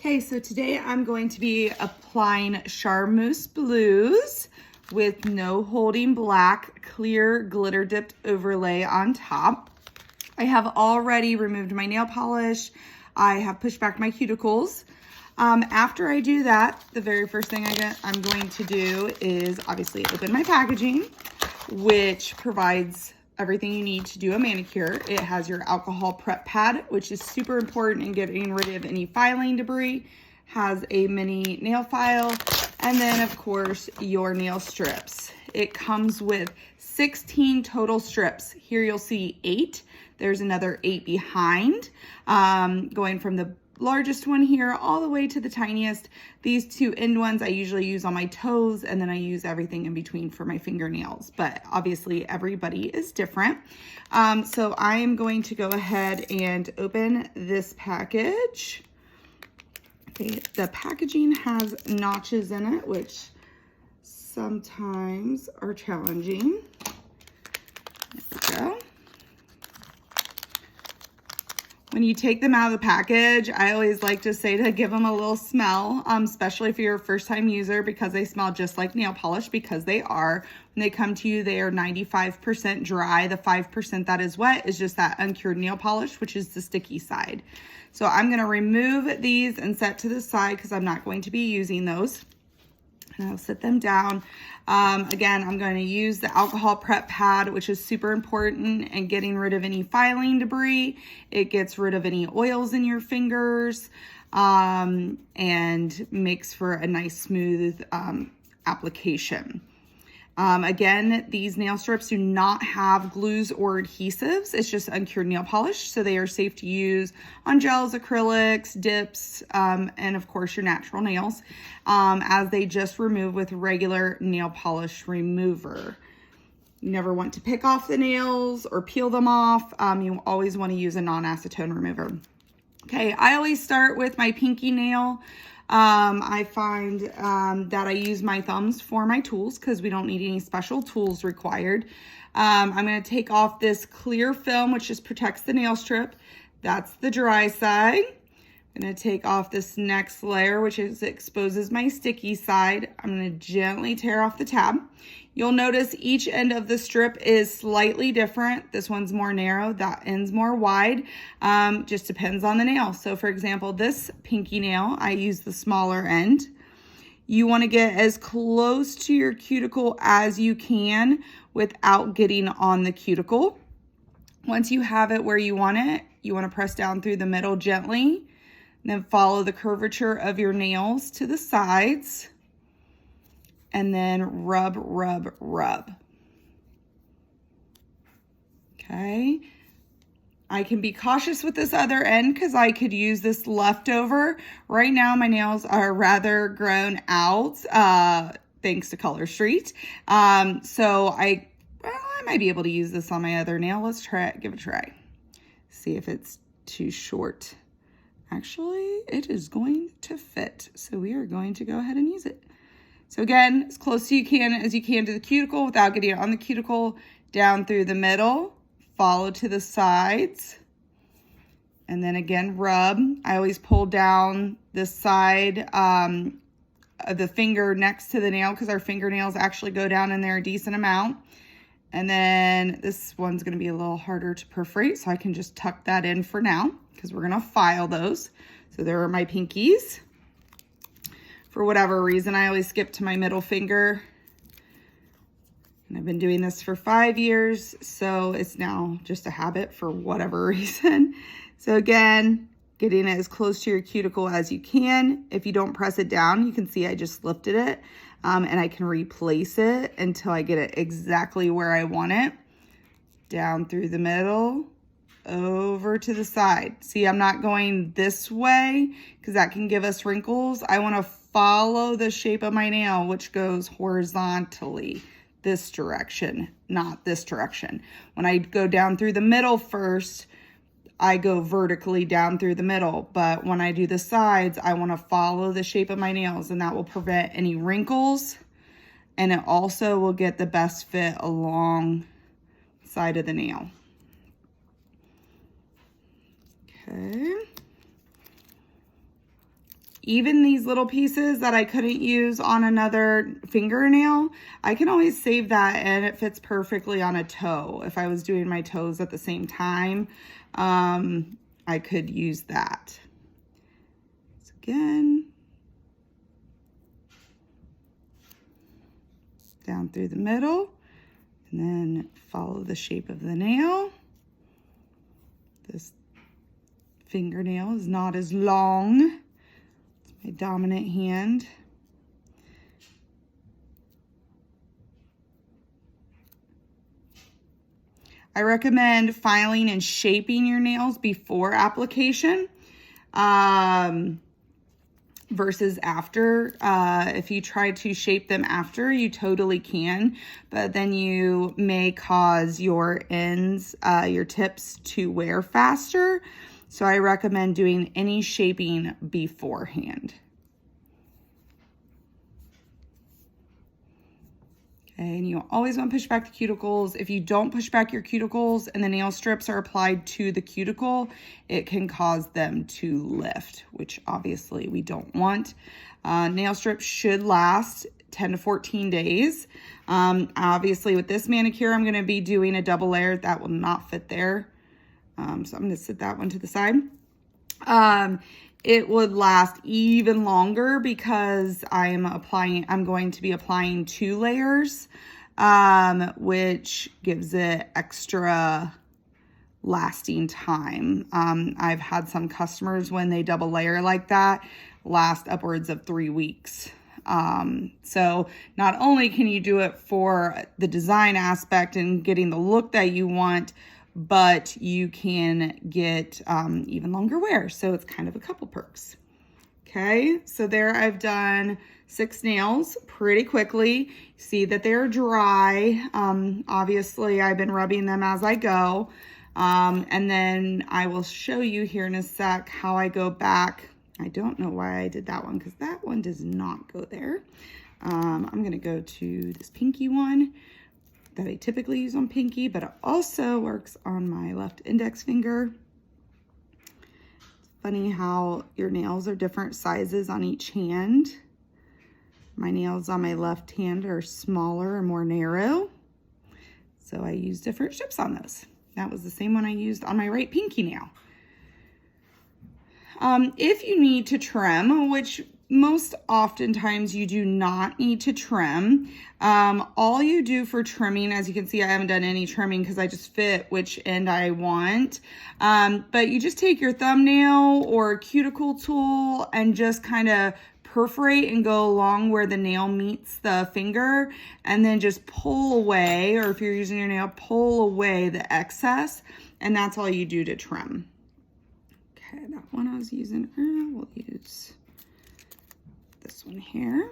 Okay, so today I'm going to be applying Charmeuse Blues with No Holding Black clear glitter dipped overlay on top. I have already removed my nail polish. I have pushed back my cuticles. After I do that, the very first thing I'm going to do is obviously open my packaging, which provides everything you need to do a manicure. It has your alcohol prep pad, which is super important in getting rid of any filing debris, has a mini nail file, and then of course your nail strips. It comes with 16 total strips. Here you'll see 8. There's another 8 behind, going from the largest one here all the way to the tiniest. These 2 end ones I usually use on my toes, and then I use everything in between for my fingernails, but obviously everybody is different. So I am going to go ahead and open this package. Okay, the packaging has notches in it, which sometimes are challenging. There we go. When you take them out of the package, I always like to say to give them a little smell, especially if you're a first-time user, because they smell just like nail polish, because they are. When they come to you, they are 95% dry. The 5% that is wet is just that uncured nail polish, which is the sticky side. So I'm going to remove these and set to the side because I'm not going to be using those. And I'll set them down. Again, I'm going to use the alcohol prep pad, which is super important in getting rid of any filing debris. It gets rid of any oils in your fingers, and makes for a nice smooth application. Again, these nail strips do not have glues or adhesives. It's just uncured nail polish, so they are safe to use on gels, acrylics, dips, and of course your natural nails, as they just remove with regular nail polish remover. You never want to pick off the nails or peel them off. You always want to use a non-acetone remover. Okay, I always start with my pinky nail. I find that I use my thumbs for my tools because we don't need any special tools required. I'm going to take off this clear film, which just protects the nail strip. That's the dry side. I'm going to take off this next layer, which exposes my sticky side. I'm going to gently tear off the tab. You'll notice each end of the strip is slightly different. This one's more narrow, that end's more wide. Just depends on the nail. So for example, this pinky nail, I use the smaller end. You want to get as close to your cuticle as you can without getting on the cuticle. Once you have it where you want it, you want to press down through the middle gently, and then follow the curvature of your nails to the sides. And then rub, rub, rub. Okay. I can be cautious with this other end because I could use this leftover. Right now, my nails are rather grown out, thanks to Color Street. So I might be able to use this on my other nail. Let's try it, give it a try. See if it's too short. Actually, it is going to fit. So we are going to go ahead and use it. So again, as close as you can to the cuticle without getting it on the cuticle, down through the middle, follow to the sides, and then again, rub. I always pull down the side of the finger next to the nail because our fingernails actually go down in there a decent amount. And then this one's going to be a little harder to perforate, so I can just tuck that in for now because we're going to file those. So there are my pinkies. For whatever reason, I always skip to my middle finger. And I've been doing this for 5 years, so it's now just a habit for whatever reason. So again, getting it as close to your cuticle as you can. If you don't press it down, you can see I just lifted it, and I can replace it until I get it exactly where I want it. Down through the middle, over to the side. See, I'm not going this way because that can give us wrinkles. I want to follow the shape of my nail, which goes horizontally this direction, not this direction. When I go down through the middle first, I go vertically down through the middle. But when I do the sides, I want to follow the shape of my nails, and that will prevent any wrinkles. And it also will get the best fit along side of the nail. Okay. even these little pieces that I couldn't use on another fingernail, I can always save that and it fits perfectly on a toe. If I was doing my toes at the same time, I could use that. So again, down through the middle, and then follow the shape of the nail. This fingernail is not as long. It's my dominant hand. I recommend filing and shaping your nails before application versus after. If you try to shape them after, you totally can, but then you may cause your ends, your tips to wear faster. So I recommend doing any shaping beforehand. Okay, and you always want to push back the cuticles. If you don't push back your cuticles and the nail strips are applied to the cuticle, it can cause them to lift, which obviously we don't want. Nail strips should last 10 to 14 days. Obviously with this manicure, I'm going to be doing a double layer. That will not fit there. So I'm going to set that one to the side. It would last even longer because I'm going to be applying 2 layers, which gives it extra lasting time. I've had some customers when they double layer like that last upwards of 3 weeks. So not only can you do it for the design aspect and getting the look that you want, but you can get even longer wear. So it's kind of a couple perks. Okay, so there I've done 6 nails pretty quickly. See that they're dry. Obviously I've been rubbing them as I go. And then I will show you here in a sec how I go back. I don't know why I did that one because that one does not go there. I'm gonna go to this pinky one that I typically use on pinky, but it also works on my left index finger. It's funny how your nails are different sizes on each hand. My nails on my left hand are smaller and more narrow, so I use different strips on those. That was the same one I used on my right pinky nail. If you need to trim, which most oftentimes you do not need to trim. All you do for trimming, as you can see, I haven't done any trimming because I just fit which end I want. But you just take your thumbnail or cuticle tool and just kind of perforate and go along where the nail meets the finger, and then just pull away, or if you're using your nail, pull away the excess, and that's all you do to trim. Okay, that one I was using, we'll use this one here.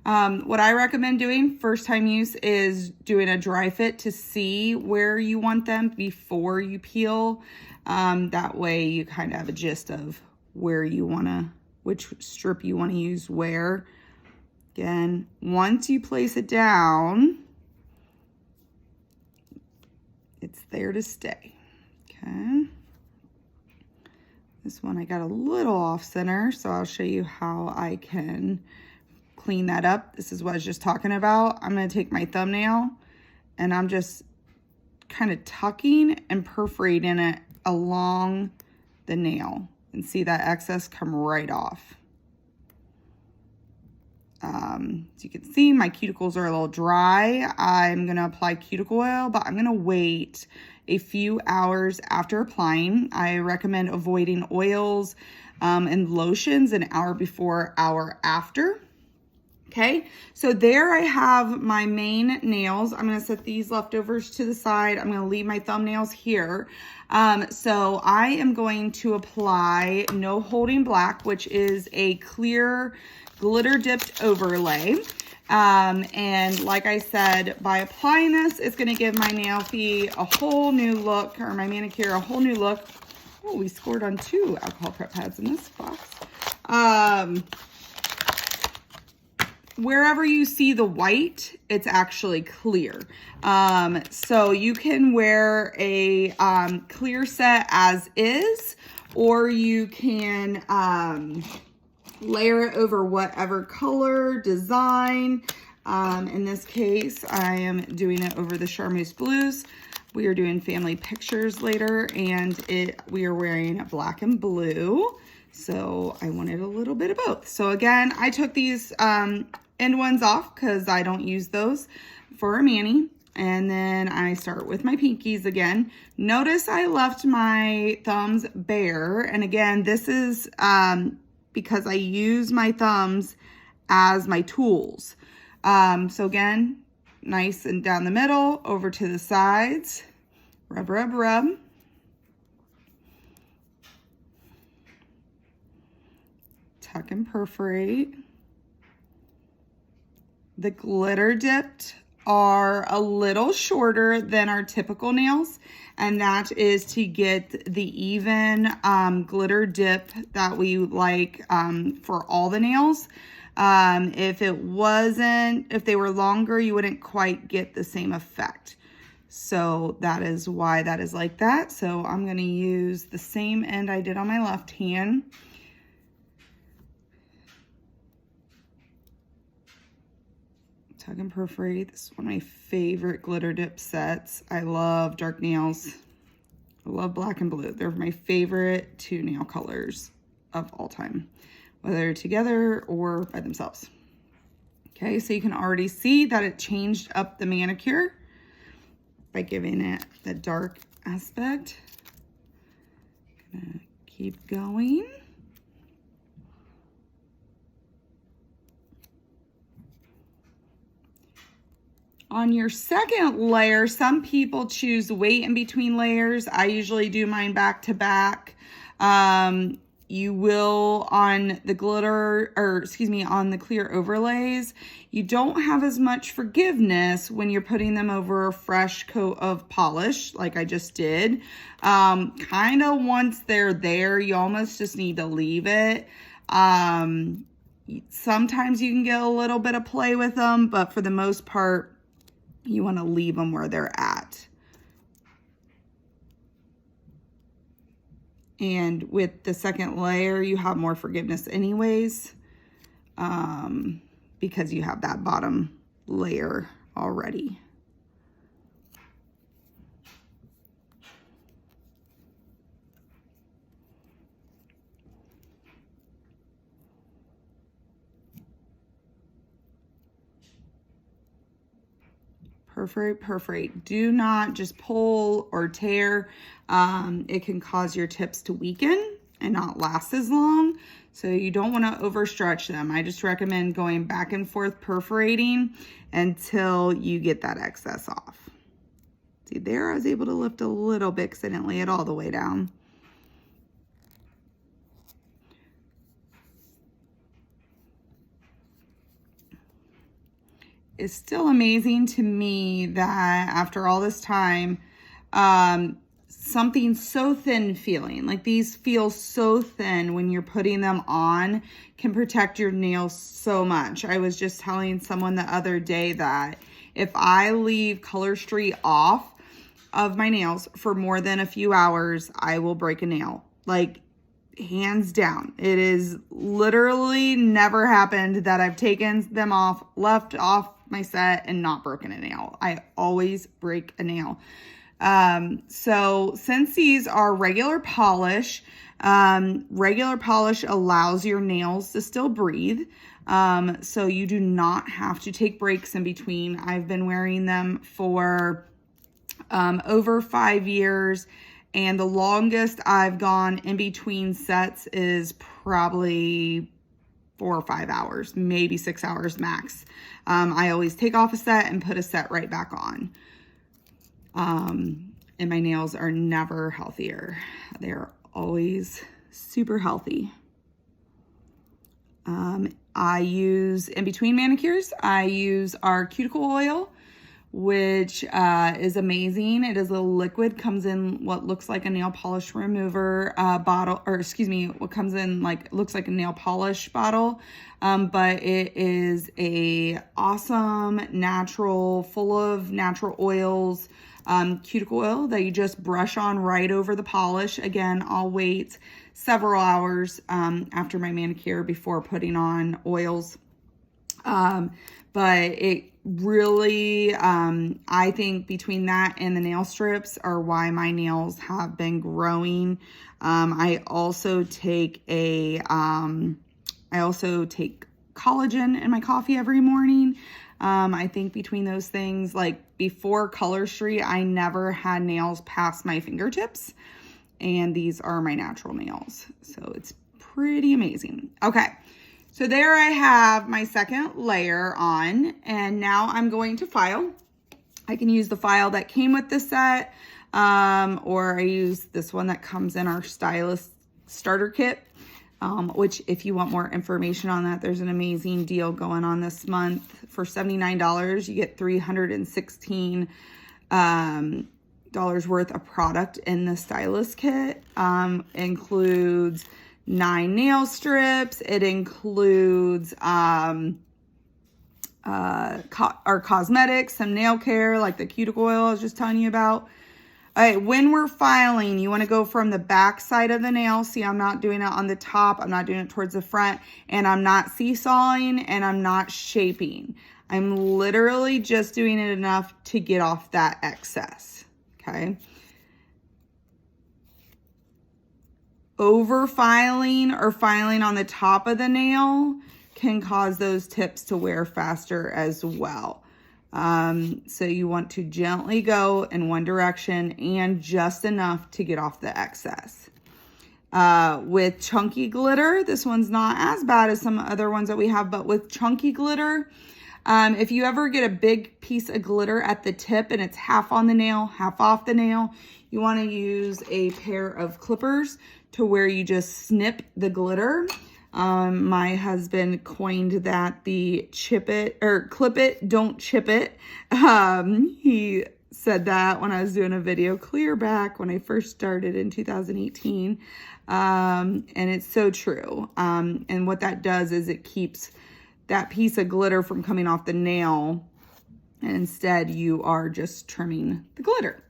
What I recommend doing first time use is doing a dry fit to see where you want them before you peel. That way you kind of have a gist of where you want to, which strip you want to use where. Again, once you place it down, it's there to stay. Okay. This one I got a little off center, so I'll show you how I can clean that up. This is what I was just talking about. I'm going to take my thumbnail and I'm just kind of tucking and perforating it along the nail, and see that excess come right off. As you can see, my cuticles are a little dry. I'm going to apply cuticle oil, but I'm going to wait a few hours after applying. I recommend avoiding oils and lotions an hour before, hour after. Okay, so there I have my main nails. I'm going to set these leftovers to the side. I'm going to leave my thumbnails here. So I am going to apply No Holding Black, which is a clear glitter dipped overlay. And like I said, by applying this, it's going to give my nail feet a whole new look, or my manicure a whole new look. Oh, we scored on 2 alcohol prep pads in this box. Wherever you see the white, it's actually clear. So you can wear a clear set as is, or you can layer it over whatever color, design. In this case, I am doing it over the Charmeuse Blues. We are doing family pictures later, and we are wearing black and blue. So I wanted a little bit of both. So again, I took these end ones off because I don't use those for a mani. And then I start with my pinkies again. Notice I left my thumbs bare. And again, this is because I use my thumbs as my tools. So again, nice and down the middle, over to the sides. Rub, rub, rub. Tuck and perforate. The glitter dipped are a little shorter than our typical nails, and that is to get the even glitter dip that we like for all the nails. If they were longer, you wouldn't quite get the same effect. So that is why that is like that. So I'm going to use the same end I did on my left hand. Tug and perforate. This is one of my favorite glitter dip sets. I love dark nails. I love black and blue. They're my favorite two nail colors of all time, whether together or by themselves. Okay, so you can already see that it changed up the manicure by giving it the dark aspect. Gonna keep going. On your second layer, some people choose to wait in between layers. I usually do mine back to back. You will on the glitter, or excuse me, on the clear overlays, you don't have as much forgiveness when you're putting them over a fresh coat of polish like I just did. Kind of once they're there, you almost just need to leave it. Sometimes you can get a little bit of play with them, but for the most part, you want to leave them where they're at. And with the second layer, you have more forgiveness anyways, because you have that bottom layer already. Perforate. Do not just pull or tear. It can cause your tips to weaken and not last as long. So you don't want to overstretch them. I just recommend going back and forth perforating until you get that excess off. See there, I was able to lift a little bit because I didn't lay it all the way down. It's still amazing to me that after all this time, something so thin feeling, like these feel so thin when you're putting them on, can protect your nails so much. I was just telling someone the other day that if I leave Color Street off of my nails for more than a few hours, I will break a nail. Like, hands down. It is literally never happened that I've taken them off, left off my set, and not broken a nail. I always break a nail. So since these are regular polish allows your nails to still breathe. So you do not have to take breaks in between. I've been wearing them for over 5 years, and the longest I've gone in between sets is probably 4 or 5 hours, maybe 6 hours max. I always take off a set and put a set right back on. And my nails are never healthier. They're always super healthy. I use, in between manicures, I use our cuticle oil, which is amazing. It is a liquid, comes in what looks like a nail polish remover bottle, or excuse me, what comes in like, looks like a nail polish bottle. But it is a awesome natural, full of natural oils. cuticle oil that you just brush on right over the polish. Again, I'll wait several hours after my manicure before putting on oils. But it really, I think between that and the nail strips are why my nails have been growing. I also take collagen in my coffee every morning. I think between those things, like before Color Street, I never had nails past my fingertips, and these are my natural nails. So it's pretty amazing. Okay. So there I have my second layer on, and now I'm going to file. I can use the file that came with the set, or I use this one that comes in our stylist starter kit, which if you want more information on that, there's an amazing deal going on this month. For $79, you get $316 worth of product in the stylist kit. Includes 9 nail strips. It includes our cosmetics, some nail care like the cuticle oil I was just telling you about. All right, when we're filing, you want to go from the back side of the nail. See, I'm not doing it on the top. I'm not doing it towards the front, and I'm not seesawing, and I'm not shaping. I'm literally just doing it enough to get off that excess, okay? Over filing or filing on the top of the nail can cause those tips to wear faster as well. So you want to gently go in one direction and just enough to get off the excess. With chunky glitter, this one's not as bad as some other ones that we have, but with chunky glitter, if you ever get a big piece of glitter at the tip and it's half on the nail, half off the nail, you want to use a pair of clippers to where you just snip the glitter. My husband coined that the chip it or clip it, don't chip it. He said that when I was doing a video clear back when I first started in 2018. And it's so true. And what that does is it keeps that piece of glitter from coming off the nail. And instead you are just trimming the glitter.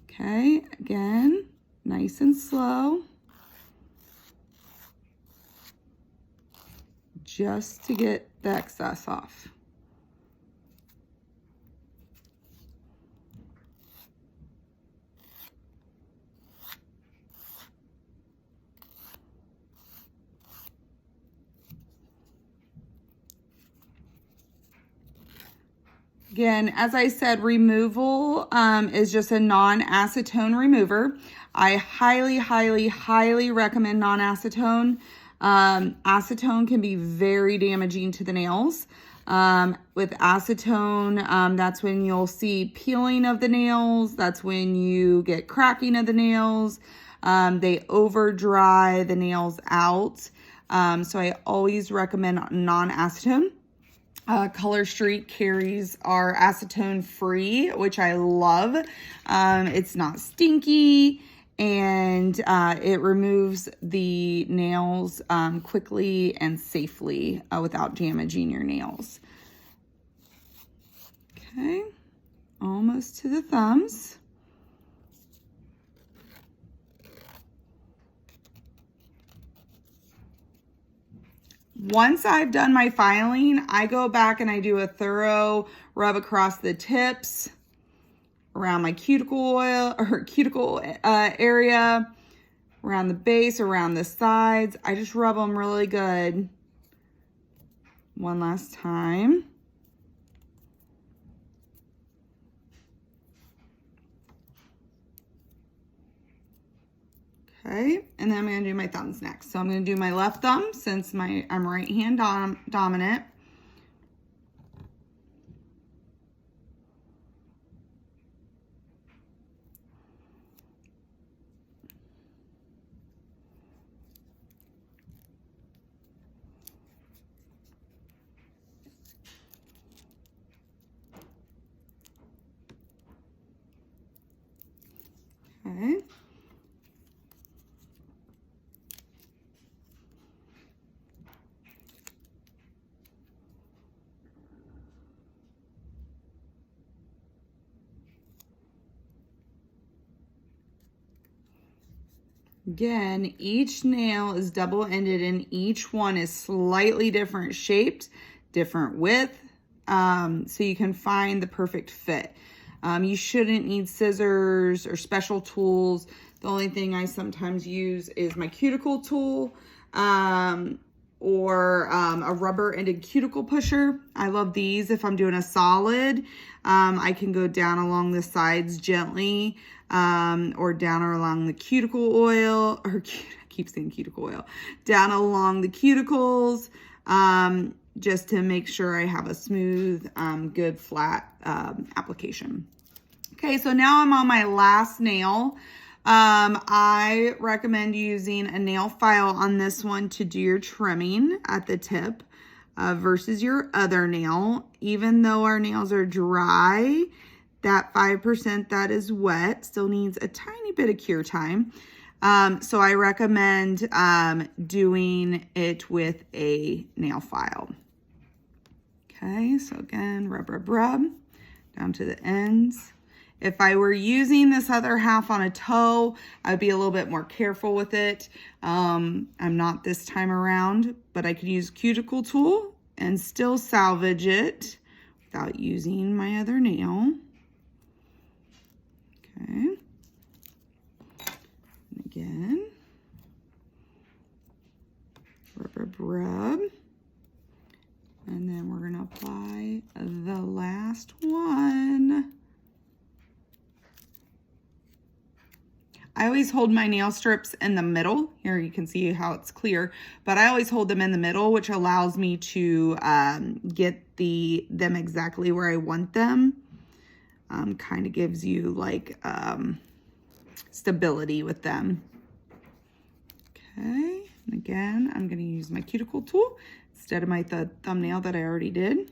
Okay, again, nice and slow. Just to get the excess off. Again, as I said, removal is just a non-acetone remover. I highly, highly, highly recommend non-acetone. Acetone can be very damaging to the nails. With acetone, that's when you'll see peeling of the nails. That's when you get cracking of the nails. They over dry the nails out. So I always recommend non-acetone. Color Street carries our acetone free, which I love. It's not stinky, and it removes the nails quickly and safely without damaging your nails. Okay, almost to the thumbs. Once I've done my filing, I go back and I do a thorough rub across the tips, around my cuticle area, around the base, around the sides. I just rub them really good. One last time. Okay, and then I'm going to do my thumbs next. So I'm going to do my left thumb since I'm right hand dominant. Okay. Again, each nail is double-ended and each one is slightly different shaped, different width, so you can find the perfect fit. You shouldn't need scissors or special tools. The only thing I sometimes use is my cuticle tool or a rubber-ended cuticle pusher. I love these if I'm doing a solid. I can go down along the sides gently or down along the cuticle oil, or I keep saying cuticle oil, down along the cuticles, just to make sure I have a smooth, good flat application. Okay, so now I'm on my last nail. I recommend using a nail file on this one to do your trimming at the tip versus your other nail. Even though our nails are dry, that 5% that is wet still needs a tiny bit of cure time. So I recommend doing it with a nail file. Okay, so again, rub, rub, rub down to the ends. If I were using this other half on a toe, I'd be a little bit more careful with it. I'm not this time around, but I could use a cuticle tool and still salvage it without using my other nail. Okay. And again, rub, rub, rub. And then we're gonna apply the last one. I always hold my nail strips in the middle. Here you can see how it's clear, but I always hold them in the middle, which allows me to get them exactly where I want them. Kind of gives you like stability with them. Okay, and again, I'm gonna use my cuticle tool instead of my thumbnail that I already did.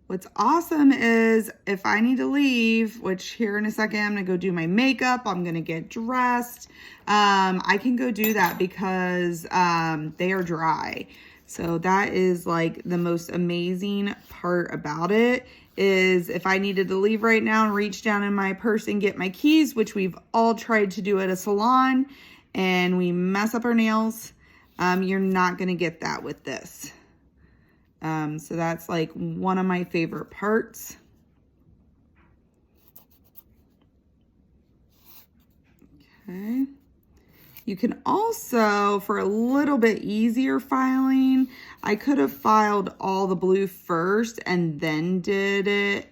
What's awesome is if I need to leave, which here in a second, I'm gonna go do my makeup, I'm gonna get dressed. I can go do that because they are dry. So that is like the most amazing part about it, is if I needed to leave right now and reach down in my purse and get my keys, which we've all tried to do at a salon, and we mess up our nails, you're not gonna get that with this. So that's like one of my favorite parts. Okay. You can also, for a little bit easier filing, I could have filed all the blue first and then did the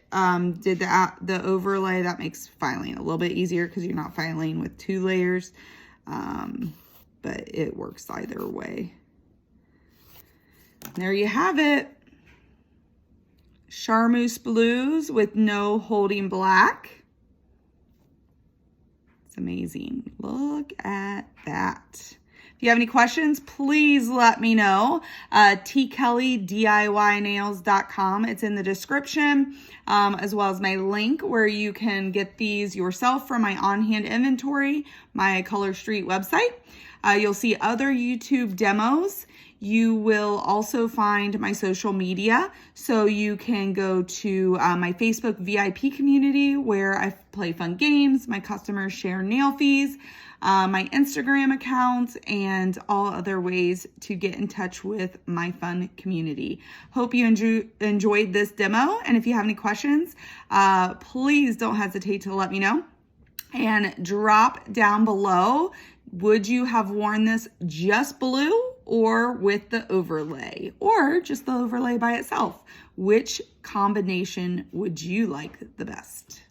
overlay. That makes filing a little bit easier because you're not filing with 2 layers, but it works either way. There you have it. Charmeuse blues with no holding black. It's amazing. Look at that. If you have any questions, please let me know. tkellyDIYnails.com. It's in the description, as well as my link where you can get these yourself from my on-hand inventory, my Color Street website. You'll see other YouTube demos. You will also find my social media, so you can go to my Facebook VIP community where I play fun games, my customers share nail fees, my Instagram account, and all other ways to get in touch with my fun community. Hope you enjoyed this demo, and if you have any questions, please don't hesitate to let me know. And drop down below, would you have worn this just blue or with the overlay, or just the overlay by itself? Which combination would you like the best?